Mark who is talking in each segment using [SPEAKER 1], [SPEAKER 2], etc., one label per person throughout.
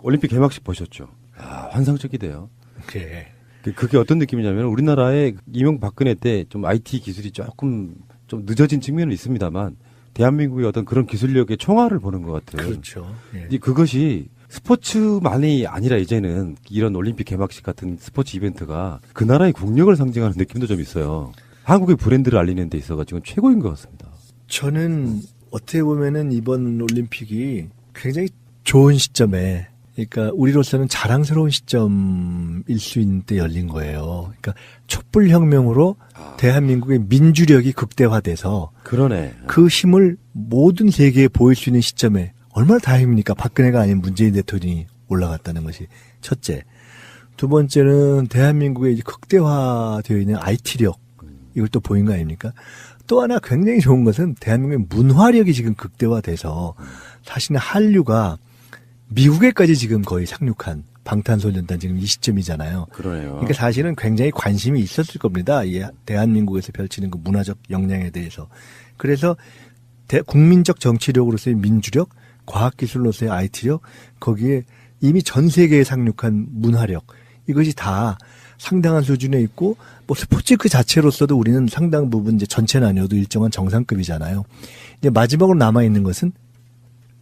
[SPEAKER 1] 올림픽 개막식 보셨죠? 아, 환상적이대요.
[SPEAKER 2] 예.
[SPEAKER 1] 그게 어떤 느낌이냐면 우리나라의 이명박근혜 때 좀 IT 기술이 조금 좀 늦어진 측면은 있습니다만 대한민국의 어떤 그런 기술력의 총알을 보는 것 같은.
[SPEAKER 2] 그렇죠. 예.
[SPEAKER 1] 근데 그것이 스포츠만이 아니라 이제는 이런 올림픽 개막식 같은 스포츠 이벤트가 그 나라의 국력을 상징하는 느낌도 좀 있어요. 한국의 브랜드를 알리는 데 있어가지고 최고인 것 같습니다.
[SPEAKER 2] 저는 어떻게 보면은 이번 올림픽이 굉장히 좋은 시점에, 그러니까 우리로서는 자랑스러운 시점일 수 있는 때 열린 거예요. 그러니까 촛불혁명으로 대한민국의 민주력이 극대화돼서
[SPEAKER 1] 그러네.
[SPEAKER 2] 그 힘을 모든 세계에 보일 수 있는 시점에 얼마나 다행입니까? 박근혜가 아닌 문재인 대통령이 올라갔다는 것이 첫째. 두 번째는 대한민국의 이제 극대화되어 있는 IT력, 이걸 또 보인 거 아닙니까? 또 하나 굉장히 좋은 것은 대한민국의 문화력이 지금 극대화돼서 사실은 한류가 미국에까지 지금 거의 상륙한 방탄소년단 지금 이 시점이잖아요.
[SPEAKER 1] 그러네요.
[SPEAKER 2] 그러니까 사실은 굉장히 관심이 있었을 겁니다. 이 대한민국에서 펼치는 그 문화적 역량에 대해서. 그래서 국민적 정치력으로서의 민주력, 과학기술로서의 IT력, 거기에 이미 전 세계에 상륙한 문화력, 이것이 다 상당한 수준에 있고, 뭐 스포츠 그 자체로서도 우리는 상당 부분 이제 전체는 아니어도 일정한 정상급이잖아요. 이제 마지막으로 남아있는 것은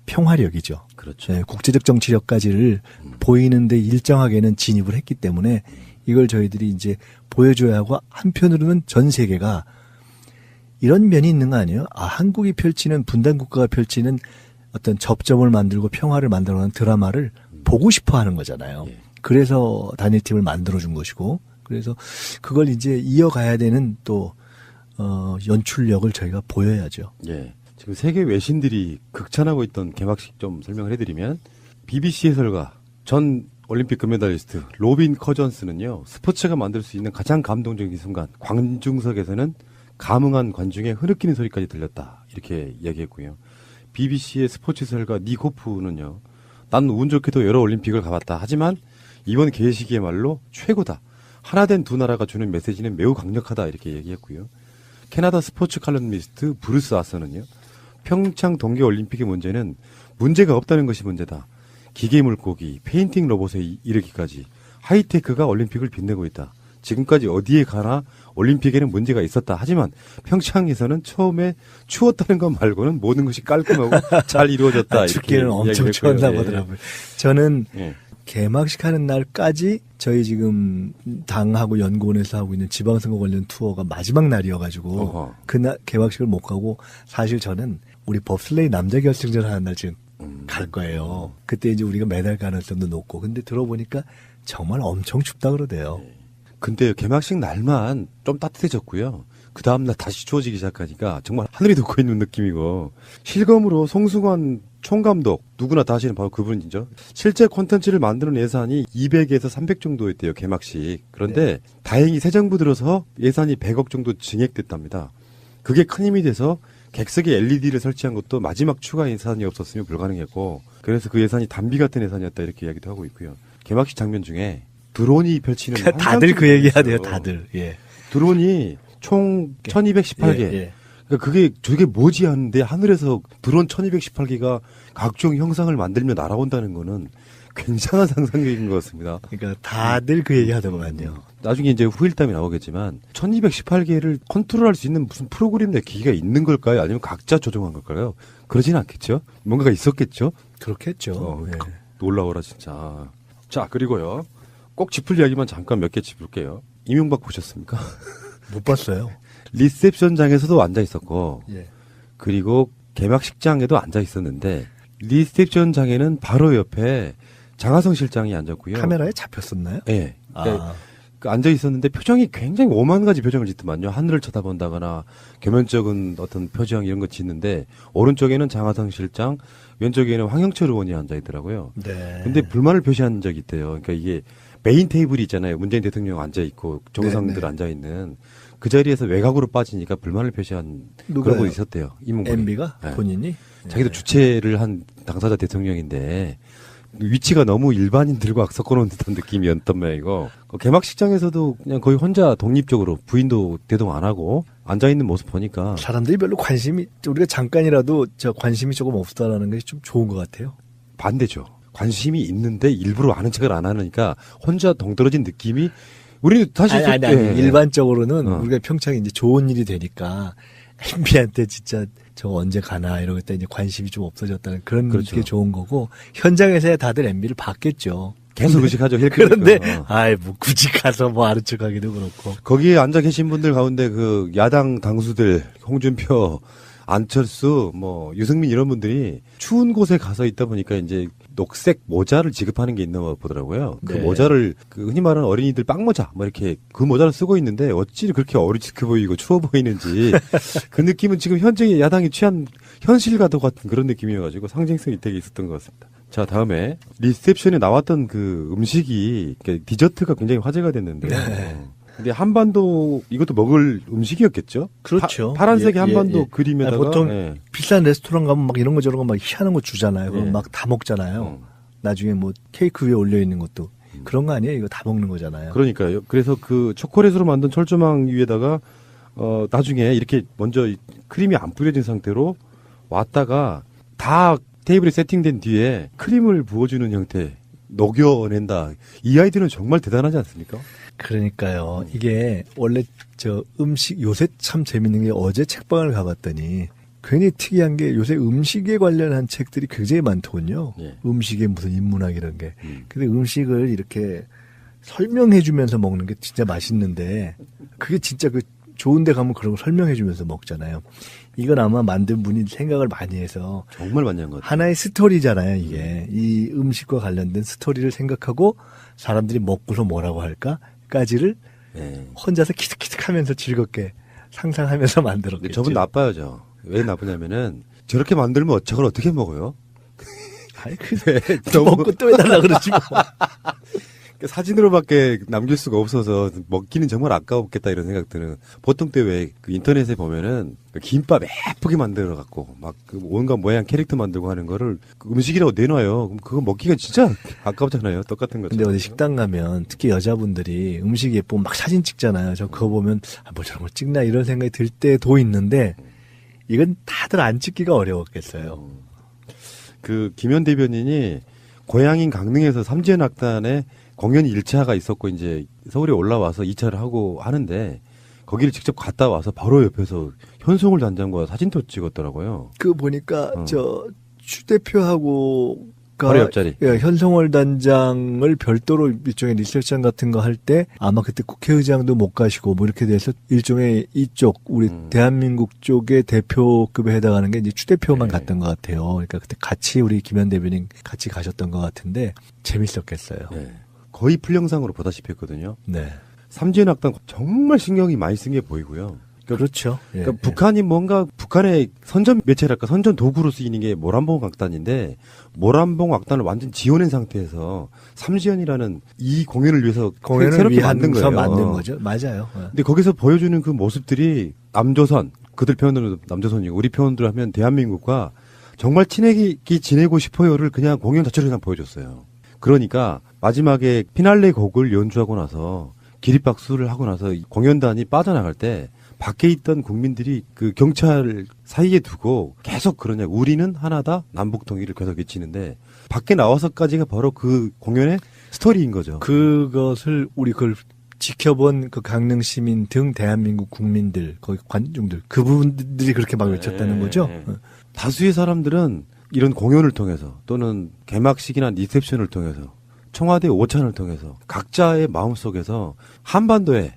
[SPEAKER 2] 평화력이죠.
[SPEAKER 1] 그렇죠.
[SPEAKER 2] 네, 국제적 정치력까지를 보이는데 일정하게는 진입을 했기 때문에 이걸 저희들이 이제 보여줘야 하고, 한편으로는 전 세계가 이런 면이 있는 거 아니에요? 아, 한국이 펼치는, 분단국가가 펼치는 어떤 접점을 만들고 평화를 만들어가는 드라마를 보고 싶어 하는 거잖아요.
[SPEAKER 1] 예.
[SPEAKER 2] 그래서 단일팀을 만들어준 것이고, 그래서 그걸 이제 이어가야 되는 또, 연출력을 저희가 보여야죠.
[SPEAKER 1] 예. 지금 세계 외신들이 극찬하고 있던 개막식 좀 설명을 해드리면, BBC 해설가, 전 올림픽 금메달리스트 로빈 커전스는요, 스포츠가 만들 수 있는 가장 감동적인 순간, 관중석에서는 감흥한 관중의 흐느끼는 소리까지 들렸다. 이렇게 이야기했고요. BBC의 스포츠 해설가 닉 호프는요, 난 운 좋게도 여러 올림픽을 가봤다. 하지만 이번 개회식이야말로 최고다. 하나 된 두 나라가 주는 메시지는 매우 강력하다. 이렇게 얘기했고요. 캐나다 스포츠 칼럼니스트 브루스 아서는요, 평창 동계올림픽의 문제는 문제가 없다는 것이 문제다. 기계 물고기, 페인팅 로봇에 이르기까지 하이테크가 올림픽을 빛내고 있다. 지금까지 어디에 가나 올림픽에는 문제가 있었다. 하지만 평창에서는 처음에 추웠다는 것 말고는 모든 것이 깔끔하고 잘 이루어졌다.
[SPEAKER 2] 춥기는 엄청 추웠나 보더라고요. 저는
[SPEAKER 1] 예.
[SPEAKER 2] 개막식 하는 날까지 저희 지금 당하고 연구원에서 하고 있는 지방선거 관련 투어가 마지막 날이어가지고
[SPEAKER 1] 어허.
[SPEAKER 2] 그날 개막식을 못 가고, 사실 저는 우리 법슬레이 남자 결승전 하는 날 지금 갈 거예요. 그때 이제 우리가 메달 가능성도 높고, 근데 들어보니까 정말 엄청 춥다 그러대요.
[SPEAKER 1] 근데 개막식 날만 좀 따뜻해졌고요. 그 다음날 다시 추워지기 시작하니까 정말 하늘이 돋고 있는 느낌이고, 실검으로 송승환 총감독, 누구나 다 아시는 바로 그분이죠. 실제 콘텐츠를 만드는 예산이 200에서 300 정도였대요, 개막식. 그런데
[SPEAKER 2] 네.
[SPEAKER 1] 다행히 새 정부 들어서 예산이 100억 정도 증액됐답니다. 그게 큰 힘이 돼서 객석에 LED를 설치한 것도 마지막 추가 예산이 없었으면 불가능했고, 그래서 그 예산이 단비 같은 예산이었다, 이렇게 이야기도 하고 있고요. 개막식 장면 중에 드론이 펼치는
[SPEAKER 2] 다들 그 얘기 하대요,
[SPEAKER 1] 있어요.
[SPEAKER 2] 다들. 예.
[SPEAKER 1] 드론이 총 1218개.
[SPEAKER 2] 예.
[SPEAKER 1] 그러니까 저게 뭐지 하는데, 하늘에서 드론 1218개가 각종 형상을 만들며 날아온다는 거는 굉장한 상상력인 것 같습니다.
[SPEAKER 2] 그러니까 다들 그 얘기 하더만요.
[SPEAKER 1] 나중에 이제 후일담이 나오겠지만 1218개를 컨트롤할 수 있는 무슨 프로그램 내 기기가 있는 걸까요? 아니면 각자 조종한 걸까요? 그러진 않겠죠? 뭔가가 있었겠죠?
[SPEAKER 2] 그렇겠죠. 예.
[SPEAKER 1] 놀라워라 진짜. 자, 그리고요, 꼭 짚을 이야기만 잠깐 몇 개 짚을게요. 이명박 보셨습니까?
[SPEAKER 2] 못 봤어요.
[SPEAKER 1] 리셉션장에서도 앉아 있었고,
[SPEAKER 2] 예.
[SPEAKER 1] 그리고 개막식장에도 앉아 있었는데, 리셉션장에는 바로 옆에 장하성 실장이 앉았고요.
[SPEAKER 2] 카메라에 잡혔었나요?
[SPEAKER 1] 네.
[SPEAKER 2] 아.
[SPEAKER 1] 앉아 있었는데 표정이 굉장히 오만 가지 표정을 짓더만요. 하늘을 쳐다본다거나 겸연쩍은 어떤 표정 이런 거 짓는데, 오른쪽에는 장하성 실장, 왼쪽에는 황영철 의원이 앉아 있더라고요.
[SPEAKER 2] 네.
[SPEAKER 1] 근데 불만을 표시한 적이 있대요. 그러니까 이게 메인 테이블이 있잖아요. 문재인 대통령 앉아 있고 정상들
[SPEAKER 2] 네.
[SPEAKER 1] 앉아 있는 그 자리에서 외곽으로 빠지니까 불만을 표시한 그런 분이 있었대요. 이문근이.
[SPEAKER 2] MB가
[SPEAKER 1] 네.
[SPEAKER 2] 본인이
[SPEAKER 1] 자기도 주최를 한 당사자 대통령인데 위치가 너무 일반인들과 섞어놓은 듯한 느낌이었단 말이고, 개막식장에서도 그냥 거의 혼자 독립적으로 부인도 대동 안 하고 앉아있는 모습 보니까
[SPEAKER 2] 사람들이 별로 관심이, 우리가 잠깐이라도 저 관심이 조금 없다라는 게 좀 좋은 것 같아요.
[SPEAKER 1] 반대죠. 관심이 있는데 일부러 아는 척을 안 하니까 혼자 동떨어진 느낌이 우리는 사실
[SPEAKER 2] 아니.
[SPEAKER 1] 예.
[SPEAKER 2] 일반적으로는
[SPEAKER 1] 어.
[SPEAKER 2] 우리가 평창에 이제 좋은 일이 되니까 MB한테 진짜 저거 언제 가나 이러겠다 이제 관심이 좀 없어졌다는 그런
[SPEAKER 1] 그렇죠.
[SPEAKER 2] 게 좋은 거고 현장에서야 다들 MB를 봤겠죠.
[SPEAKER 1] 계속 의식하죠.
[SPEAKER 2] 그런데
[SPEAKER 1] 힐크니까.
[SPEAKER 2] 아이 뭐 굳이 가서 뭐 아는 척하기도 그렇고.
[SPEAKER 1] 거기에 앉아 계신 분들 가운데 그 야당 당수들 홍준표, 안철수, 뭐 유승민 이런 분들이 추운 곳에 가서 있다 보니까 이제 녹색 모자를 지급하는 게 있나 보더라고요. 그
[SPEAKER 2] 네.
[SPEAKER 1] 모자를 그 흔히 말하는 어린이들 빵모자 뭐 이렇게 그 모자를 쓰고 있는데 어찌 그렇게 어리숙해 보이고 추워 보이는지 그 느낌은 지금 현재 야당이 취한 현실과도 같은 그런 느낌이어가지고 상징성이 되게 있었던 것 같습니다. 자, 다음에 리셉션에 나왔던 그 음식이 디저트가 굉장히 화제가 됐는데.
[SPEAKER 2] 네.
[SPEAKER 1] 근데 한반도 이것도 먹을 음식이었겠죠?
[SPEAKER 2] 그렇죠.
[SPEAKER 1] 파란색의
[SPEAKER 2] 예,
[SPEAKER 1] 한반도
[SPEAKER 2] 예.
[SPEAKER 1] 그림에다가
[SPEAKER 2] 보통
[SPEAKER 1] 예.
[SPEAKER 2] 비싼 레스토랑 가면 막 이런 거 저런 거 막 희한한 거 주잖아요. 그럼
[SPEAKER 1] 예.
[SPEAKER 2] 막 다 먹잖아요.
[SPEAKER 1] 어.
[SPEAKER 2] 나중에 뭐 케이크 위에 올려 있는 것도 그런 거 아니에요? 이거 다 먹는 거잖아요.
[SPEAKER 1] 그러니까요. 그래서 그 초콜릿으로 만든 철조망 위에다가 나중에 이렇게 먼저 이 크림이 안 뿌려진 상태로 왔다가 다 테이블에 세팅된 뒤에 크림을 부어주는 형태 녹여낸다. 이 아이들은 정말 대단하지 않습니까?
[SPEAKER 2] 그러니까요. 이게 원래 저 음식 요새 참 재밌는 게 어제 책방을 가봤더니 괜히 특이한 게 요새 음식에 관련한 책들이 굉장히 많더군요.
[SPEAKER 1] 예.
[SPEAKER 2] 음식에 무슨 인문학 이런 게. 근데 음식을 이렇게 설명해 주면서 먹는 게 진짜 맛있는데 그게 진짜 그 좋은 데 가면 그런 거 설명해 주면서 먹잖아요. 이건 아마 만든 분이 생각을 많이 해서
[SPEAKER 1] 정말 많이 한 것 같아요.
[SPEAKER 2] 하나의 스토리잖아요, 이게. 이 음식과 관련된 스토리를 생각하고 사람들이 먹고서 뭐라고 할까까지를
[SPEAKER 1] 예.
[SPEAKER 2] 혼자서 키득키득 하면서 즐겁게 상상하면서 만들었겠죠.
[SPEAKER 1] 저분 나빠요죠. 왜 나쁘냐면은 저렇게 만들면 저걸 어떻게 먹어요?
[SPEAKER 2] 아이, 그,
[SPEAKER 1] 너무
[SPEAKER 2] 먹고 또 해달라 그러지 뭐.
[SPEAKER 1] 사진으로밖에 남길 수가 없어서 먹기는 정말 아까웠겠다 이런 생각 드는. 보통 때 왜 그 인터넷에 보면은 그 김밥 예쁘게 만들어 갖고 막 그 온갖 모양 캐릭터 만들고 하는 거를 그 음식이라고 내놔요. 그럼 그거 먹기가 진짜 아깝잖아요. 똑같은 거죠.
[SPEAKER 2] 근데 어디 식당 가면 특히 여자분들이 음식 예쁘고 막 사진 찍잖아요. 저 그거 보면 뭐 저런 걸 찍나 이런 생각이 들 때도 있는데 이건 다들 안 찍기가 어려웠겠어요.
[SPEAKER 1] 그 김현 대변인이 고향인 강릉에서 삼지연 악단의 공연 1차가 있었고 이제 서울에 올라와서 2차를 하고 하는데 거기를 직접 갔다 와서 바로 옆에서 현송월 단장과 사진도 찍었더라고요.
[SPEAKER 2] 그 보니까 추 대표하고
[SPEAKER 1] 바로 옆자리.
[SPEAKER 2] 예, 현성월 단장을 별도로 일종의 리셉션 같은 거 할 때 아마 그때 국회의장도 못 가시고 뭐 이렇게 돼서 일종의 이쪽 우리 대한민국 쪽의 대표급에 해당하는 게 이제 추 대표만
[SPEAKER 1] 네.
[SPEAKER 2] 갔던 것 같아요. 그러니까 그때 같이 우리 김현 대변인 같이 가셨던 것 같은데 재밌었겠어요.
[SPEAKER 1] 네. 거의 풀영상으로 보다시피 했거든요.
[SPEAKER 2] 네.
[SPEAKER 1] 삼지연 악단 정말 신경이 많이 쓴 게 보이고요.
[SPEAKER 2] 그렇죠. 예,
[SPEAKER 1] 그러니까 북한이 뭔가 북한의 선전 매체랄까 선전 도구로 쓰이는 게 모란봉 악단인데 모란봉 악단을 완전 지어낸 상태에서 삼지연이라는 이 공연을 위해서
[SPEAKER 2] 공연을
[SPEAKER 1] 새롭게 만든
[SPEAKER 2] 위해서
[SPEAKER 1] 거예요.
[SPEAKER 2] 만든 거죠. 맞아요. 예.
[SPEAKER 1] 근데 거기서 보여주는 그 모습들이 남조선 그들 표현으로 남조선이고 우리 표현으로 하면 대한민국과 정말 친하게 지내고 싶어요를 그냥 공연 자체로 그냥 보여줬어요. 그러니까 마지막에 피날레 곡을 연주하고 나서 기립박수를 하고 나서 이 공연단이 빠져나갈 때 밖에 있던 국민들이 그 경찰 사이에 두고 계속 그러냐. 우리는 하나다. 남북 통일을 계속 외치는데 밖에 나와서까지가 바로 그 공연의 스토리인 거죠.
[SPEAKER 2] 그것을 우리 그걸 지켜본 그 강릉 시민 등 대한민국 국민들, 거기 관중들, 그분들이 그렇게 막 외쳤다는 거죠.
[SPEAKER 1] 다수의 사람들은 이런 공연을 통해서 또는 개막식이나 리셉션을 통해서 청와대 오찬을 통해서 각자의 마음속에서 한반도에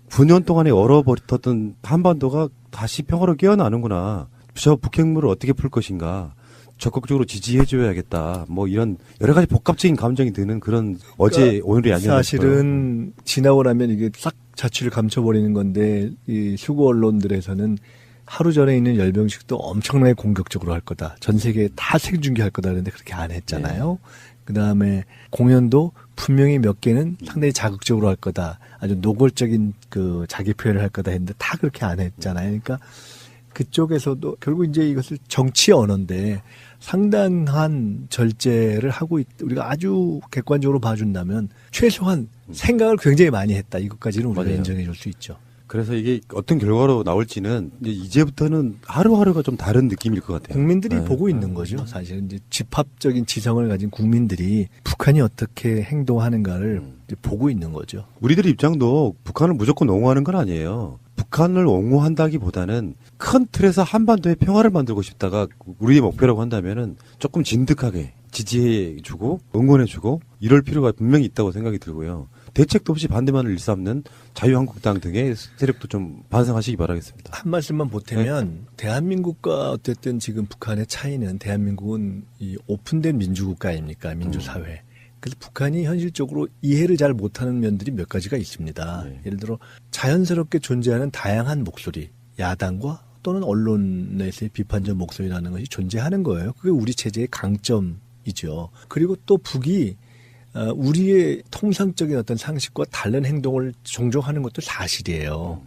[SPEAKER 1] 9년 동안에 얼어버렸던 한반도가 다시 평화로 깨어나는구나. 저 북핵물을 어떻게 풀 것인가. 적극적으로 지지해줘야겠다. 뭐 이런 여러 가지 복합적인 감정이 드는 그런 어제 오늘이 아니었어요.
[SPEAKER 2] 사실은 지나고 나면 이게 싹 자취를 감춰버리는 건데 이 수구 언론들에서는 하루 전에 있는 열병식도 엄청나게 공격적으로 할 거다. 전 세계에 다 생중계할 거다. 그런데 그렇게 안 했잖아요. 그다음에 공연도 분명히 몇 개는 상당히 자극적으로 할 거다. 아주 노골적인 그 자기 표현을 할 거다 했는데 다 그렇게 안 했잖아요. 그러니까 그쪽에서도 결국 이제 이것을 정치 언어인데 상당한 절제를 하고 우리가 아주 객관적으로 봐준다면 최소한 생각을 굉장히 많이 했다. 이것까지는 우리가
[SPEAKER 1] 맞아요.
[SPEAKER 2] 인정해 줄 수 있죠.
[SPEAKER 1] 그래서 이게 어떤 결과로 나올지는 이제부터는 하루하루가 좀 다른 느낌일 것 같아요.
[SPEAKER 2] 국민들이
[SPEAKER 1] 네.
[SPEAKER 2] 보고 있는 거죠. 사실은 이제 집합적인 지성을 가진 국민들이 북한이 어떻게 행동하는가를 이제 보고 있는 거죠.
[SPEAKER 1] 우리들의 입장도 북한을 무조건 옹호하는 건 아니에요. 북한을 옹호한다기보다는 큰 틀에서 한반도의 평화를 만들고 싶다가 우리의 목표라고 한다면은 조금 진득하게 지지해주고 응원해주고 이럴 필요가 분명히 있다고 생각이 들고요. 대책도 없이 반대만을 일삼는 자유한국당 등의 세력도 좀 반성하시기 바라겠습니다.
[SPEAKER 2] 한 말씀만 보태면 대한민국과 어쨌든 지금 북한의 차이는 대한민국은 이 오픈된 민주국가 아닙니까? 민주사회. 그래서 북한이 현실적으로 이해를 잘 못하는 면들이 몇 가지가 있습니다.
[SPEAKER 1] 네.
[SPEAKER 2] 예를 들어 자연스럽게 존재하는 다양한 목소리, 야당과 또는 언론에서의 비판적 목소리라는 것이 존재하는 거예요. 그게 우리 체제의 강점이죠. 그리고 또 북이 우리의 통상적인 어떤 상식과 다른 행동을 종종 하는 것도 사실이에요.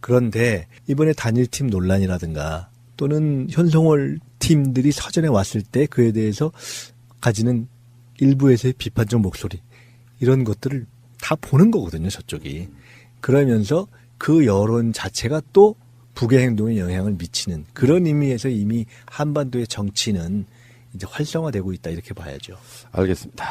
[SPEAKER 2] 그런데 이번에 단일팀 논란이라든가 또는 현송월 팀들이 서전에 왔을 때 그에 대해서 가지는 일부에서의 비판적 목소리 이런 것들을 다 보는 거거든요. 저쪽이. 그러면서 그 여론 자체가 또 북의 행동에 영향을 미치는 그런 의미에서 이미 한반도의 정치는 이제 활성화되고 있다 이렇게 봐야죠.
[SPEAKER 1] 알겠습니다.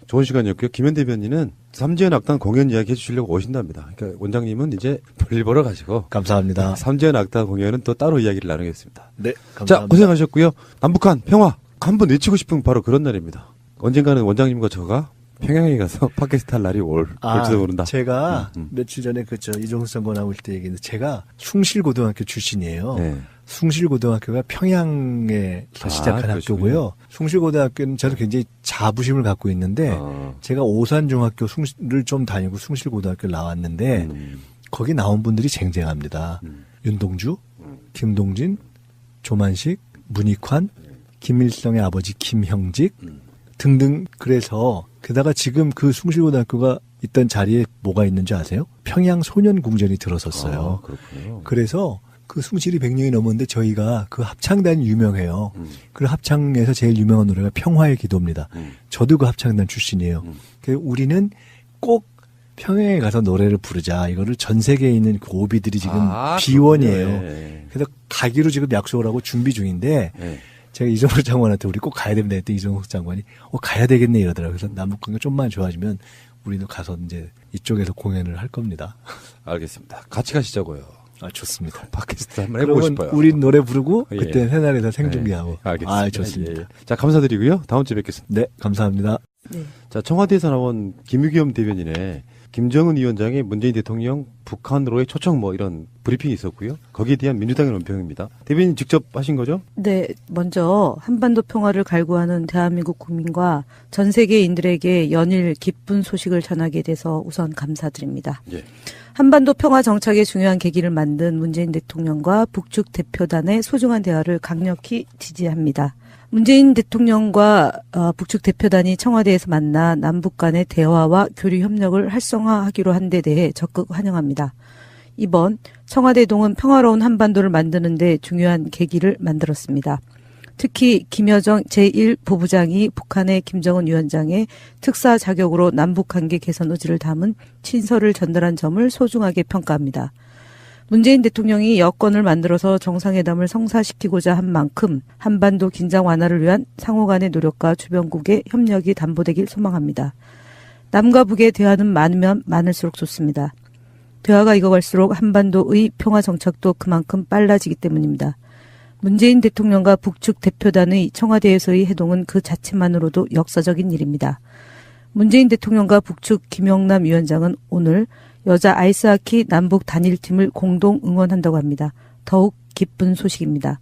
[SPEAKER 1] 좋은 시간이었고요. 김현 대변인은 삼지연 악당 공연 이야기 해주시려고 오신답니다. 그러니까 원장님은 이제 볼일 보러 가시고
[SPEAKER 2] 감사합니다.
[SPEAKER 1] 삼지연 악당 공연은 또 따로 이야기를 나누겠습니다.
[SPEAKER 2] 네, 감사합니다.
[SPEAKER 1] 자, 고생하셨고요. 남북한 평화 한번 외치고 싶은 바로 그런 날입니다. 언젠가는 원장님과 저가 평양에 가서 팟캐스트 할 날이 올지도 모른다.
[SPEAKER 2] 제가 며칠 전에 이종수 선거 나올 때 얘기했는데 제가 숭실고등학교 출신이에요.
[SPEAKER 1] 네.
[SPEAKER 2] 숭실고등학교가 평양에서 시작한 학교고요. 숭실고등학교는 저는 굉장히 자부심을 갖고 있는데 제가 오산중학교 숭실을 좀 다니고 숭실고등학교를 나왔는데 거기 나온 분들이 쟁쟁합니다. 윤동주, 김동진, 조만식, 문익환, 김일성의 아버지 김형직 등등. 그래서 게다가 지금 그 숭실고등학교가 있던 자리에 뭐가 있는지 아세요? 평양 소년궁전이 들어섰어요.
[SPEAKER 1] 그렇군요.
[SPEAKER 2] 그래서 그 숭실이 100년이 넘었는데 저희가 그 합창단이 유명해요. 그 합창에서 제일 유명한 노래가 평화의 기도입니다. 저도 그 합창단 출신이에요. 그래서 우리는 꼭 평양에 가서 노래를 부르자. 이거를 전 세계에 있는 고비들이 지금 비원이에요.
[SPEAKER 1] 네.
[SPEAKER 2] 그래서 가기로 지금 약속을 하고 준비 중인데
[SPEAKER 1] 네.
[SPEAKER 2] 제가 이종석 장관한테 우리 꼭 가야 됩니다 했더니 이종석 장관이 가야 되겠네 이러더라고요. 그래서 남북관계 좀만 좋아지면 우리도 가서 이제 이쪽에서 공연을 할 겁니다.
[SPEAKER 1] 알겠습니다. 같이 가시자고요.
[SPEAKER 2] 좋습니다.
[SPEAKER 1] 팟캐스트 한번 해보고
[SPEAKER 2] 그러면
[SPEAKER 1] 싶어요.
[SPEAKER 2] 우리 노래 부르고
[SPEAKER 1] 예.
[SPEAKER 2] 그때 새날에서 생중계하고.
[SPEAKER 1] 네. 알겠습니다.
[SPEAKER 2] 좋습니다.
[SPEAKER 1] 예. 자, 감사드리고요. 다음 주에 뵙겠습니다.
[SPEAKER 2] 네, 감사합니다.
[SPEAKER 3] 네.
[SPEAKER 1] 자, 청와대에서 나온 김유겸 대변인의 김정은 위원장의 문재인 대통령 북한으로의 초청 이런 브리핑이 있었고요. 거기에 대한 민주당의 논평입니다. 대변인 직접 하신 거죠?
[SPEAKER 3] 네, 먼저 한반도 평화를 갈구하는 대한민국 국민과 전 세계인들에게 연일 기쁜 소식을 전하게 돼서 우선 감사드립니다.
[SPEAKER 1] 예.
[SPEAKER 3] 한반도 평화 정착의 중요한 계기를 만든 문재인 대통령과 북측 대표단의 소중한 대화를 강력히 지지합니다. 문재인 대통령과 북측 대표단이 청와대에서 만나 남북 간의 대화와 교류 협력을 활성화하기로 한 데 대해 적극 환영합니다. 이번 청와대동은 평화로운 한반도를 만드는 데 중요한 계기를 만들었습니다. 특히 김여정 제1부부장이 북한의 김정은 위원장의 특사 자격으로 남북관계 개선 의지를 담은 친서를 전달한 점을 소중하게 평가합니다. 문재인 대통령이 여건을 만들어서 정상회담을 성사시키고자 한 만큼 한반도 긴장 완화를 위한 상호 간의 노력과 주변국의 협력이 담보되길 소망합니다. 남과 북의 대화는 많으면 많을수록 좋습니다. 대화가 익어갈수록 한반도의 평화 정착도 그만큼 빨라지기 때문입니다. 문재인 대통령과 북측 대표단의 청와대에서의 해동은 그 자체만으로도 역사적인 일입니다. 문재인 대통령과 북측 김영남 위원장은 오늘 여자 아이스하키 남북 단일팀을 공동 응원한다고 합니다. 더욱 기쁜 소식입니다.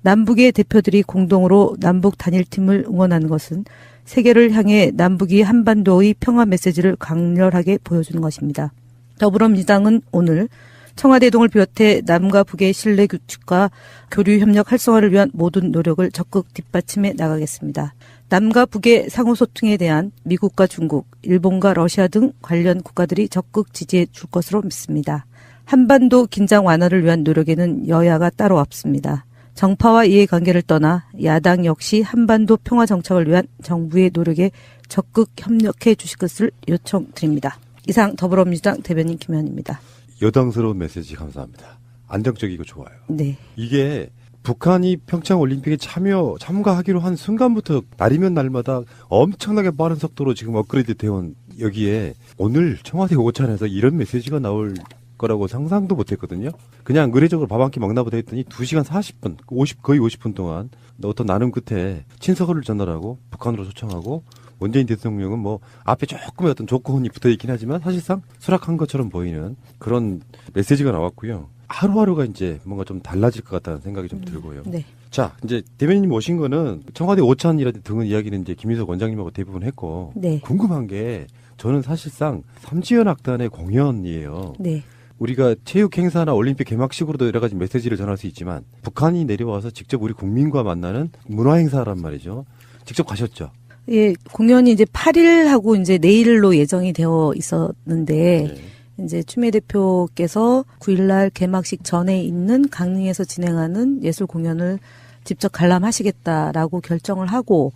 [SPEAKER 3] 남북의 대표들이 공동으로 남북 단일팀을 응원하는 것은 세계를 향해 남북이 한반도의 평화 메시지를 강렬하게 보여주는 것입니다. 더불어민주당은 오늘 청와대동을 비롯해 남과 북의 신뢰 구축과 교류 협력 활성화를 위한 모든 노력을 적극 뒷받침해 나가겠습니다. 남과 북의 상호소통에 대한 미국과 중국, 일본과 러시아 등 관련 국가들이 적극 지지해 줄 것으로 믿습니다. 한반도 긴장 완화를 위한 노력에는 여야가 따로 없습니다. 정파와 이해관계를 떠나 야당 역시 한반도 평화 정착을 위한 정부의 노력에 적극 협력해 주실 것을 요청드립니다. 이상 더불어민주당 대변인 김현입니다.
[SPEAKER 1] 여당스러운 메시지 감사합니다. 안정적이고 좋아요.
[SPEAKER 3] 네.
[SPEAKER 1] 이게 북한이 평창 올림픽에 참가하기로 한 순간부터 날이면 날마다 엄청나게 빠른 속도로 지금 업그레이드 되어온 여기에 오늘 청와대 오찬에서 이런 메시지가 나올 거라고 상상도 못 했거든요. 그냥 의례적으로 밥 한 끼 먹나 보다 했더니 2시간 40분, 거의 50분 동안 어떤 나눔 끝에 친서를 전달하고 북한으로 초청하고 문재인 대통령은 뭐 앞에 조금의 어떤 조건이 붙어 있긴 하지만 사실상 수락한 것처럼 보이는 그런 메시지가 나왔고요. 하루하루가 이제 뭔가 좀 달라질 것 같다는 생각이 좀 들고요.
[SPEAKER 3] 네.
[SPEAKER 1] 자, 이제 대변인님 오신 거는 청와대 오찬이라든지 등은 이야기는 이제 김인석 원장님하고 대부분 했고
[SPEAKER 3] 네.
[SPEAKER 1] 궁금한 게 저는 사실상 삼지연악단의 공연이에요.
[SPEAKER 3] 네.
[SPEAKER 1] 우리가 체육 행사나 올림픽 개막식으로도 여러 가지 메시지를 전할 수 있지만 북한이 내려와서 직접 우리 국민과 만나는 문화 행사란 말이죠. 직접 가셨죠?
[SPEAKER 3] 예, 공연이 이제 8일하고 이제 내일로 예정이 되어 있었는데
[SPEAKER 1] 네.
[SPEAKER 3] 이제 추미애 대표께서 9일날 개막식 전에 있는 강릉에서 진행하는 예술 공연을 직접 관람하시겠다라고 결정을 하고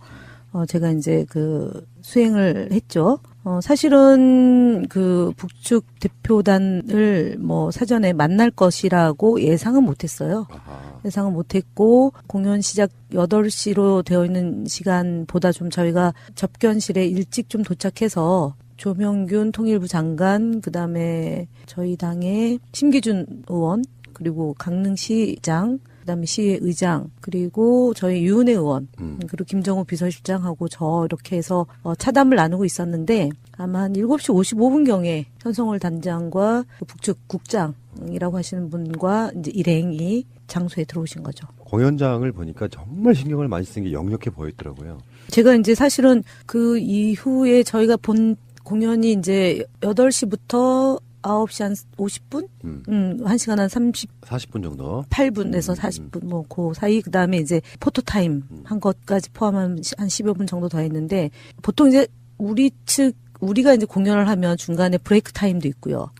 [SPEAKER 3] 제가 이제 그 수행을 했죠. 사실은 그 북측 대표단을 뭐 사전에 만날 것이라고 예상은 못했어요.
[SPEAKER 1] 아하.
[SPEAKER 3] 예상은 못했고 공연 시작 8시로 되어 있는 시간보다 좀 저희가 접견실에 일찍 좀 도착해서 조명균 통일부 장관, 그다음에 저희 당의 심기준 의원, 그리고 강릉시장, 그다음에 시의 의장, 그리고 저희 유은혜 의원, 그리고 김정우 비서실장하고 저 이렇게 해서 차담을 나누고 있었는데 아마 한 7시 55분경에 현성월 단장과 북측 국장이라고 하시는 분과 이제 일행이 장소에 들어오신 거죠.
[SPEAKER 1] 공연장을 보니까 정말 신경을 많이 쓴 게 역력해 보였더라고요.
[SPEAKER 3] 제가 이제 사실은 그 이후에 저희가 본 공연이 이제 8시부터 9시 한 50분? 1시간 한
[SPEAKER 1] 40분 정도.
[SPEAKER 3] 8분에서 40분, 뭐, 그 사이, 그 다음에 이제 포토타임 한 것까지 포함하면 한 10여 분 정도 더 했는데, 보통 이제 우리가 이제 공연을 하면 중간에 브레이크 타임도 있고요.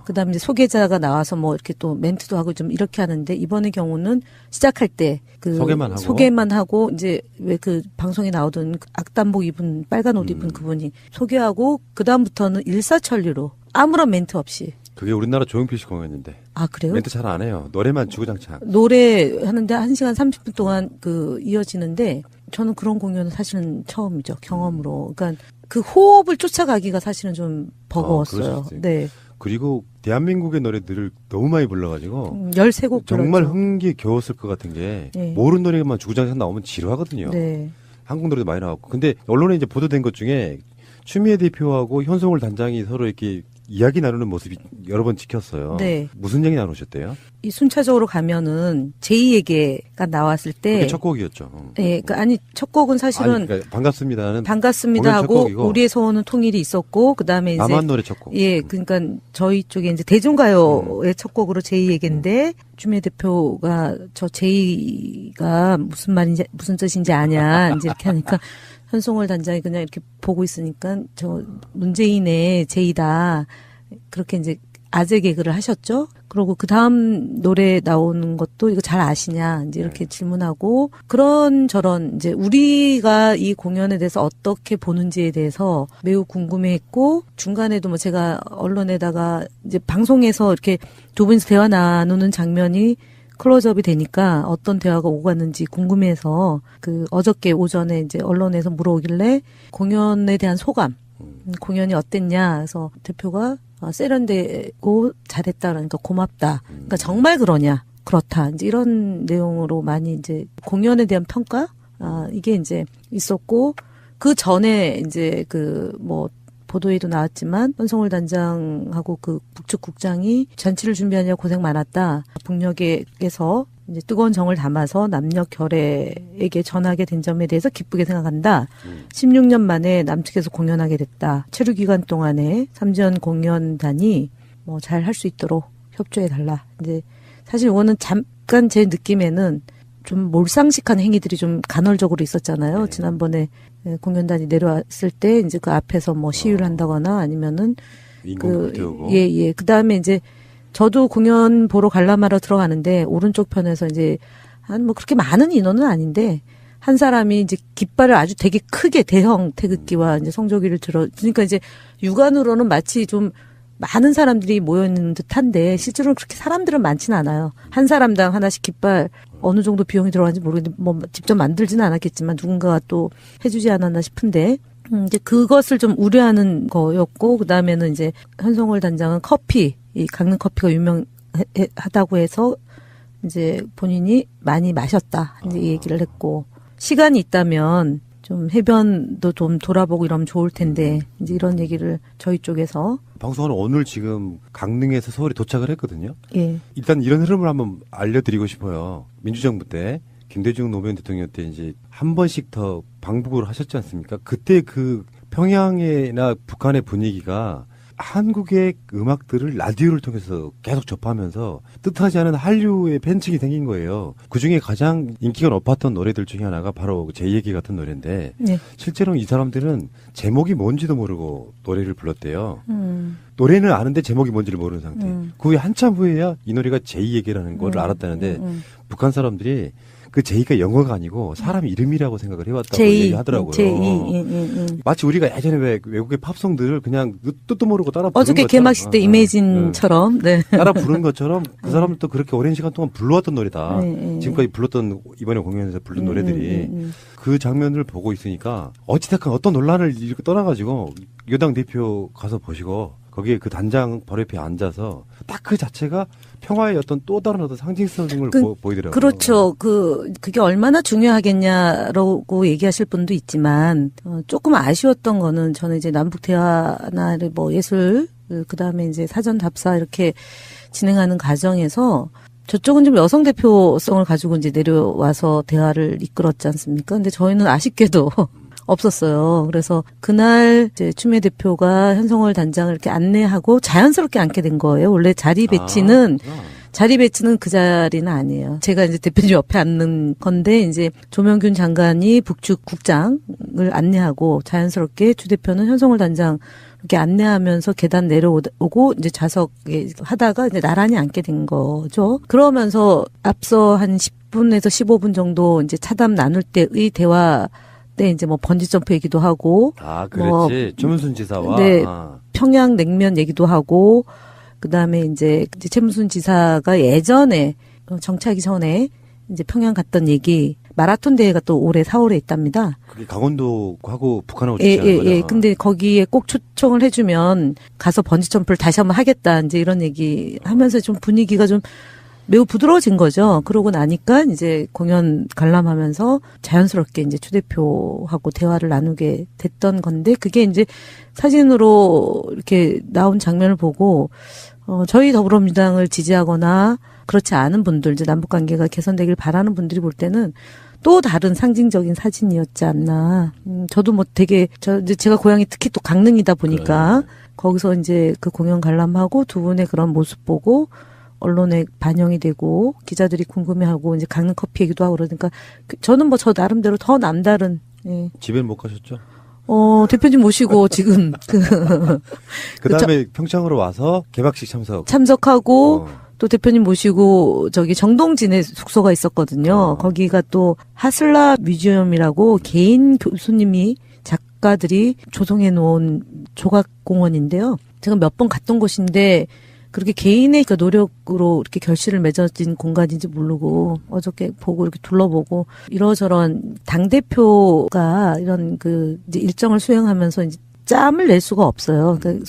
[SPEAKER 3] 그 다음에 이제 소개자가 나와서 뭐 이렇게 또 멘트도 하고 좀 이렇게 하는데, 이번의 경우는 시작할 때 그 소개만 하고 이제 왜 그 방송에 나오던 악단복 입은 빨간 옷 입은 그분이 소개하고, 그 다음부터는 일사천리로 아무런 멘트 없이.
[SPEAKER 1] 그게 우리나라 조용필 씨 공연인데.
[SPEAKER 3] 아, 그래요?
[SPEAKER 1] 멘트 잘 안 해요. 노래만 주구장창.
[SPEAKER 3] 노래 하는데 1시간 30분 동안 이어지는데 저는 그런 공연은 사실은 처음이죠. 경험으로. 그러니까 그 호흡을 쫓아가기가 사실은 좀 버거웠어요. 네.
[SPEAKER 1] 그리고 대한민국의 노래들을 너무 많이 불러가지고
[SPEAKER 3] 13곡
[SPEAKER 1] 정말
[SPEAKER 3] 불렀죠.
[SPEAKER 1] 흥기겨웠을 것 같은 게
[SPEAKER 3] 네.
[SPEAKER 1] 모르는 노래만 주구장창 나오면 지루하거든요.
[SPEAKER 3] 네.
[SPEAKER 1] 한국 노래도 많이 나왔고. 근데 언론에 이제 보도된 것 중에 추미애 대표하고 현송월 단장이 서로 이렇게 이야기 나누는 모습이 여러 번 찍혔어요.
[SPEAKER 3] 네.
[SPEAKER 1] 무슨 얘기 나누셨대요?
[SPEAKER 3] 이 순차적으로 가면은 제2에게가 나왔을 때.
[SPEAKER 1] 그게 첫 곡이었죠.
[SPEAKER 3] 네. 그러니까 아니, 첫 곡은 사실은.
[SPEAKER 1] 아니, 그러니까 반갑습니다는.
[SPEAKER 3] 반갑습니다 하고,
[SPEAKER 1] 곡이고.
[SPEAKER 3] 우리의 소원은 통일이 있었고, 그 다음에 이제.
[SPEAKER 1] 남한 노래 첫 곡.
[SPEAKER 3] 예, 그러니까 저희 쪽에 이제 대중가요의 첫 곡으로 제2에게인데, 추미애 대표가 저 제2가 무슨 말인지, 무슨 뜻인지 아냐, 이제 이렇게 하니까, 현송월 단장이 그냥 이렇게 보고 있으니까 저 문재인의 제이다 그렇게 이제 아재 개그를 하셨죠. 그리고 그 다음 노래 나오는 것도 이거 잘 아시냐 이제 이렇게 질문하고 그런 저런 이제 우리가 이 공연에 대해서 어떻게 보는지에 대해서 매우 궁금해했고 중간에도 뭐 제가 언론에다가 이제 방송에서 이렇게 두 분이서 대화 나누는 장면이 클로즈업이 되니까 어떤 대화가 오갔는지 궁금해서 그 어저께 오전에 이제 언론에서 물어오길래 공연에 대한 소감, 공연이 어땠냐 해서 대표가 세련되고 잘했다 그러니까 고맙다. 그러니까 정말 그러냐? 그렇다. 이제 이런 내용으로 많이 이제 공연에 대한 평가 이게 이제 있었고 그 전에 이제 그 뭐 보도에도 나왔지만 현송월 단장하고 그 북측 국장이 잔치를 준비하느라 고생 많았다. 북녘에서 이제 뜨거운 정을 담아서 남녘 결례에게 전하게 된 점에 대해서 기쁘게 생각한다. 16년 만에 남측에서 공연하게 됐다. 체류 기간 동안에 삼지연 공연단이 뭐 잘 할 수 있도록 협조해 달라. 이제 사실 이거는 잠깐 제 느낌에는 좀 몰상식한 행위들이 좀 간헐적으로 있었잖아요.
[SPEAKER 1] 네.
[SPEAKER 3] 지난번에 공연단이 내려왔을 때 이제 그 앞에서 뭐 시위를 한다거나 아니면은
[SPEAKER 1] 인공 불태우고.
[SPEAKER 3] 예. 그다음에 이제 저도 공연 보러 관람하러 들어가는데 오른쪽 편에서 이제 한 뭐 그렇게 많은 인원은 아닌데 한 사람이 이제 깃발을 아주 되게 크게 대형 태극기와 이제 성조기를 그러니까 이제 육안으로는 마치 좀 많은 사람들이 모여있는 듯한데 실제로는 그렇게 사람들은 많지는 않아요. 한 사람당 하나씩 깃발 어느 정도 비용이 들어가는지 모르겠는데 뭐 직접 만들지는 않았겠지만 누군가가 또 해주지 않았나 싶은데 이제 그것을 좀 우려하는 거였고 그다음에는 이제 현성월 단장은 커피, 이 강릉 커피가 유명하다고 해서 이제 본인이 많이 마셨다 이제 이 얘기를 했고 시간이 있다면 좀 해변도 좀 돌아보고 이러면 좋을 텐데 이제 이런 얘기를 저희 쪽에서
[SPEAKER 1] 방송하는 오늘 지금 강릉에서 서울에 도착을 했거든요.
[SPEAKER 3] 예.
[SPEAKER 1] 일단 이런 흐름을 한번 알려드리고 싶어요. 민주정부 때 김대중 노무현 대통령 때 이제 한 번씩 더 방북을 하셨지 않습니까? 그때 그 평양이나 북한의 분위기가 한국의 음악들을 라디오를 통해서 계속 접하면서 뜻하지 않은 한류의 팬층이 생긴 거예요. 그중에 가장 인기가 높았던 노래들 중에 하나가 바로 제 얘기 같은 노래인데
[SPEAKER 3] 네.
[SPEAKER 1] 실제로 이 사람들은 제목이 뭔지도 모르고 노래를 불렀대요. 노래는 아는데 제목이 뭔지를 모르는 상태. 그 후에 한참 후에야 이 노래가 제이 얘기라는 걸 알았다는데 북한 사람들이 그 제이가 영어가 아니고 사람 이름이라고 생각을 해왔다고 얘기하더라고요.
[SPEAKER 3] 제이.
[SPEAKER 1] 마치 우리가 예전에 왜 외국의 팝송들을 그냥 뜻도 모르고 따라 부른
[SPEAKER 3] 어저께
[SPEAKER 1] 것처럼,
[SPEAKER 3] 개막식 때 이매진처럼 네.
[SPEAKER 1] 따라 부른 것처럼 그 사람들도 그렇게 오랜 시간 동안 불러왔던 노래다.
[SPEAKER 3] 네.
[SPEAKER 1] 지금까지 불렀던 이번에 공연에서 부른 노래들이 그 장면을 보고 있으니까 어찌됐건 어떤 논란을 이렇게 떠나가지고 여당 대표 가서 보시고 거기에 그 단장 바로 옆에 앉아서 딱 그 자체가 평화의 어떤 또 다른 어떤 상징성을 보이더라고요.
[SPEAKER 3] 그렇죠. 그게 얼마나 중요하겠냐라고 얘기하실 분도 있지만, 조금 아쉬웠던 거는 저는 이제 남북 대화나 뭐 예술, 그 다음에 이제 사전 답사 이렇게 진행하는 과정에서 저쪽은 좀 여성 대표성을 가지고 이제 내려와서 대화를 이끌었지 않습니까? 근데 저희는 아쉽게도 없었어요. 그래서 그날 이제 추미애 대표가 현성월 단장을 이렇게 안내하고 자연스럽게 앉게 된 거예요. 원래 자리 배치는 그 자리는 아니에요. 제가 이제 대표님 옆에 앉는 건데 이제 조명균 장관이 북측 국장을 안내하고 자연스럽게 주 대표는 현성월 단장 이렇게 안내하면서 계단 내려오고 이제 좌석에 하다가 이제 나란히 앉게 된 거죠. 그러면서 앞서 한 10분에서 15분 정도 이제 차담 나눌 때의 대화 때 이제 뭐 번지 점프 얘기도 하고
[SPEAKER 1] 그렇지. 최문순 지사와
[SPEAKER 3] 네, 평양 냉면 얘기도 하고 그다음에 이제 최문순 지사가 예전에 정치하기 전에 이제 평양 갔던 얘기 마라톤 대회가 또 올해 4월에 있답니다.
[SPEAKER 1] 그게 강원도하고 북한하고
[SPEAKER 3] 예.
[SPEAKER 1] 거잖아.
[SPEAKER 3] 근데 거기에 꼭 초청을 해주면 가서 번지 점프를 다시 한번 하겠다. 이제 이런 얘기 하면서 좀 분위기가 좀 매우 부드러워진 거죠. 그러고 나니까 이제 공연 관람하면서 자연스럽게 이제 추 대표하고 대화를 나누게 됐던 건데 그게 이제 사진으로 이렇게 나온 장면을 보고 저희 더불어민주당을 지지하거나 그렇지 않은 분들 이제 남북 관계가 개선되길 바라는 분들이 볼 때는 또 다른 상징적인 사진이었지 않나. 저도 뭐 되게 이제 제가 고향이 특히 또 강릉이다 보니까 거기서 이제 그 공연 관람하고 두 분의 그런 모습 보고 언론에 반영이 되고 기자들이 궁금해하고 이제 강릉 커피 얘기도 하고 그러니까 저는 뭐 저 나름대로 더 남다른
[SPEAKER 1] 집에는 못 가셨죠?
[SPEAKER 3] 대표님 모시고 지금
[SPEAKER 1] 그다음에 평창으로 와서 개막식
[SPEAKER 3] 참석하고 또 대표님 모시고 저기 정동진에 숙소가 있었거든요. 거기가 또 하슬라 뮤지엄이라고 개인 교수님이 작가들이 조성해 놓은 조각공원인데요. 제가 몇 번 갔던 곳인데 그렇게 개인의 그 노력으로 이렇게 결실을 맺어진 공간인지 모르고 어저께 보고 이렇게 둘러보고 이러저런 당대표가 이런 그 이제 일정을 수행하면서 이제 짬을 낼 수가 없어요. 그러니까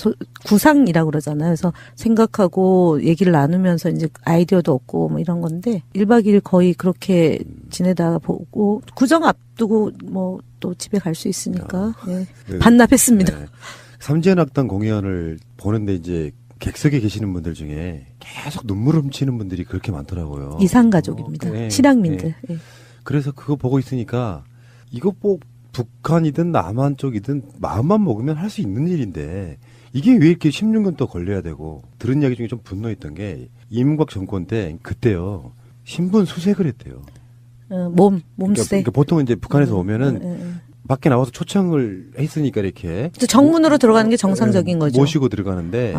[SPEAKER 3] 구상이라고 그러잖아요. 그래서 생각하고 얘기를 나누면서 이제 아이디어도 얻고 뭐 이런 건데 1박 2일 거의 그렇게 지내다가 보고 구정 앞두고 뭐 또 집에 갈 수 있으니까 반납했습니다.
[SPEAKER 1] 네. 삼지연악단 공연을 보는데 이제 객석에 계시는 분들 중에 계속 눈물 훔치는 분들이 그렇게 많더라고요.
[SPEAKER 3] 이산가족입니다. 실향민들. 네.
[SPEAKER 1] 그래서 그거 보고 있으니까 이거 뭐 북한이든 남한 쪽이든 마음만 먹으면 할 수 있는 일인데 이게 왜 이렇게 16년 또 걸려야 되고 들은 이야기 중에 좀 분노했던 게 이명박 정권 때 그때요. 신분 수색을 했대요.
[SPEAKER 3] 몸세.
[SPEAKER 1] 그러니까 보통은 이제 북한에서 오면은 밖에 나와서 초청을 했으니까 이렇게
[SPEAKER 3] 정문으로 들어가는 게 정상적인 거죠.
[SPEAKER 1] 모시고 들어가는데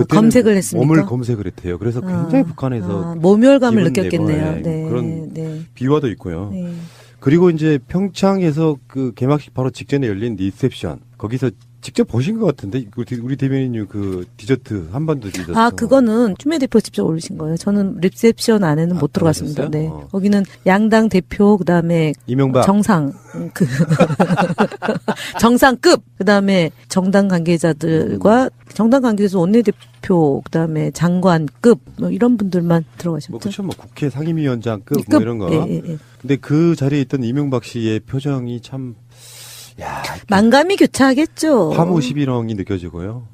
[SPEAKER 3] 검색을 했습니까?
[SPEAKER 1] 몸을 검색을 했대요. 그래서 굉장히 북한에서
[SPEAKER 3] 모멸감을 느꼈겠네요.
[SPEAKER 1] 그런 비화도 있고요. 그리고 이제 평창에서 그 개막식 바로 직전에 열린 리셉션 거기서 직접 보신 것 같은데 우리 대변인님 그 디저트 한반도 디저트.
[SPEAKER 3] 아, 그거는 추미애 대표 직접 올리신 거예요. 저는 리셉션 안에는 못 들어갔습니다. 네. 거기는 양당 대표, 그다음에
[SPEAKER 1] 이명박
[SPEAKER 3] 정상, 정상급, 그다음에 정당 관계자들과 정당 관계에서 원내대표, 그다음에 장관급, 뭐 이런 분들만 들어가셨죠.
[SPEAKER 1] 뭐 그렇죠. 뭐 국회 상임위원장급 뭐 이런 거.
[SPEAKER 3] 예, 예.
[SPEAKER 1] 근데 그 자리에 있던 이명박 씨의 표정이 참, 야,
[SPEAKER 3] 만감이 교차하겠죠.
[SPEAKER 1] 화무 11홍이 느껴지고요.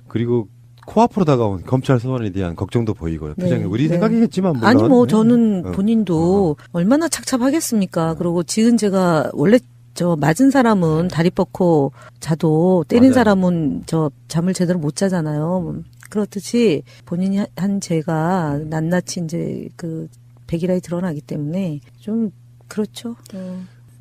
[SPEAKER 1] 그리고 코앞으로 다가온 검찰 소환에 대한 걱정도 보이고요. 표정이 우리 생각이겠지만 물론.
[SPEAKER 3] 아니 뭐 저는 본인도 얼마나 착잡하겠습니까. 그리고 지금 제가 원래 저 맞은 사람은 다리 뻗고 자도 때린
[SPEAKER 1] 맞아요.
[SPEAKER 3] 사람은 저 잠을 제대로 못 자잖아요. 그렇듯이 본인이 한 죄가 낱낱이 이제 그 백일하에 드러나기 때문에 좀 그렇죠.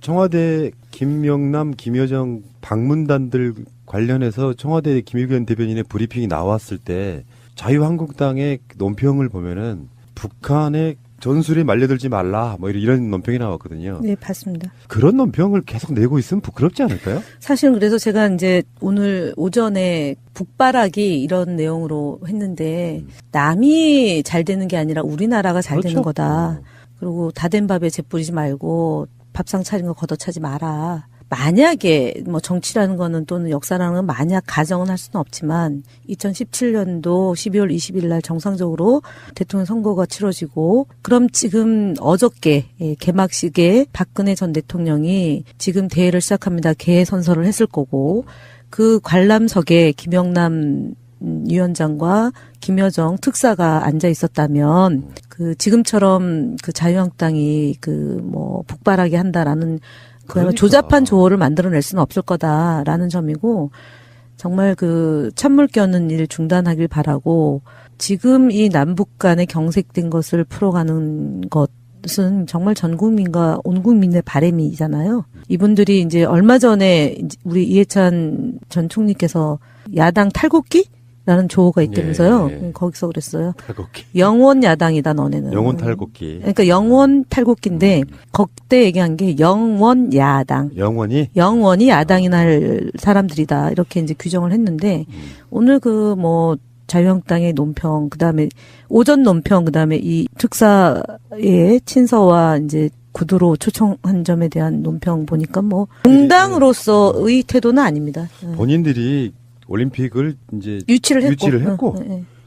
[SPEAKER 1] 청와대 김명남, 김여정 방문단들 관련해서 청와대 김의겸 대변인의 브리핑이 나왔을 때 자유한국당의 논평을 보면은 북한의 전술에 말려들지 말라 뭐 이런 논평이 나왔거든요.
[SPEAKER 3] 네, 봤습니다.
[SPEAKER 1] 그런 논평을 계속 내고 있으면 부끄럽지 않을까요?
[SPEAKER 3] 사실은 그래서 제가 이제 오늘 오전에 북바라기 이런 내용으로 했는데 남이 잘 되는 게 아니라 우리나라가 잘
[SPEAKER 1] 그렇죠.
[SPEAKER 3] 되는 거다. 그리고 다 된 밥에 재 뿌리지 말고 밥상 차린 거 걷어차지 마라. 만약에 뭐 정치라는 거는 또는 역사라는 건 만약 가정은 할 수는 없지만 2017년도 12월 20일 날 정상적으로 대통령 선거가 치러지고 그럼 지금 어저께 개막식에 박근혜 전 대통령이 지금 대회를 시작합니다. 개회 선서를 했을 거고 그 관람석에 김영남 위원장과 김여정 특사가 앉아 있었다면 그 지금처럼 그 자유한국당이 그 뭐 북바라기 한다라는 그야말로 조잡한 조어를 만들어낼 수는 없을 거다라는 점이고 정말 그 찬물 껴는 일 중단하길 바라고 지금 이 남북 간에 경색된 것을 풀어가는 것은 정말 전 국민과 온 국민의 바람이잖아요. 이분들이 이제 얼마 전에 우리 이해찬 전 총리께서 야당 탈곡기? 라는 조어가 있다면서요.
[SPEAKER 1] 예.
[SPEAKER 3] 거기서 그랬어요.
[SPEAKER 1] 탈곡기.
[SPEAKER 3] 영원 야당이다 너네는.
[SPEAKER 1] 영혼 탈곡기.
[SPEAKER 3] 그러니까 영원 탈곡기인데 그때 얘기한 게 영원 야당. 영원히 야당이 날 사람들이다. 이렇게 이제 규정을 했는데 오늘 그 뭐 자유한국당의 논평, 그다음에 오전 논평, 그다음에 이 특사의 친서와 이제 구두로 초청한 점에 대한 논평 보니까 뭐 공당으로서의 태도는 아닙니다.
[SPEAKER 1] 본인들이 올림픽을 이제
[SPEAKER 3] 유치를 했고.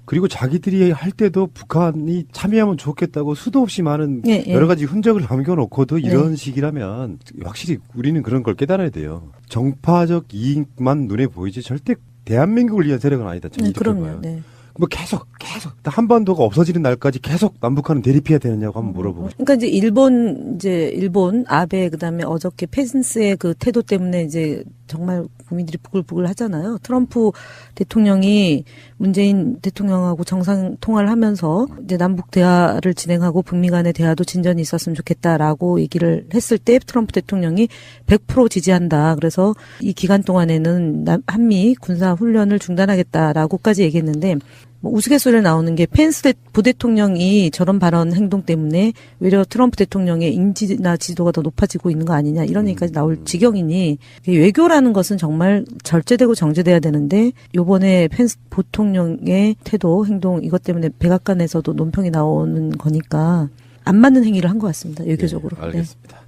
[SPEAKER 1] 그리고 자기들이 할 때도 북한이 참여하면 좋겠다고 수도 없이 많은 여러 가지 흔적을 남겨놓고도 이런 식이라면 확실히 우리는 그런 걸 깨달아야 돼요. 정파적 이익만 눈에 보이지 절대 대한민국을 위한 세력은 아니다. 저는 이렇게 봐요. 뭐 계속 한반도가 없어지는 날까지 계속 남북한은 대립해야 되느냐고 한번 물어보고.
[SPEAKER 3] 그러니까 이제 일본 아베 그다음에 어저께 펜스의 그 태도 때문에 이제 정말 국민들이 부글부글 하잖아요. 트럼프 대통령이 문재인 대통령하고 정상 통화를 하면서 이제 남북 대화를 진행하고 북미 간의 대화도 진전이 있었으면 좋겠다라고 얘기를 했을 때 트럼프 대통령이 100% 지지한다. 그래서 이 기간 동안에는 한미 군사 훈련을 중단하겠다라고까지 얘기했는데 뭐 우스갯소리에 나오는 게 펜스 부대통령이 저런 발언 행동 때문에 외려 트럼프 대통령의 인지나 지도가 더 높아지고 있는 거 아니냐 이런 얘기까지 나올 지경이니 외교라는 것은 정말 절제되고 정제돼야 되는데 요번에 펜스 부통령의 태도 행동 이것 때문에 백악관에서도 논평이 나오는 거니까 안 맞는 행위를 한 것 같습니다. 외교적으로.
[SPEAKER 1] 알겠습니다.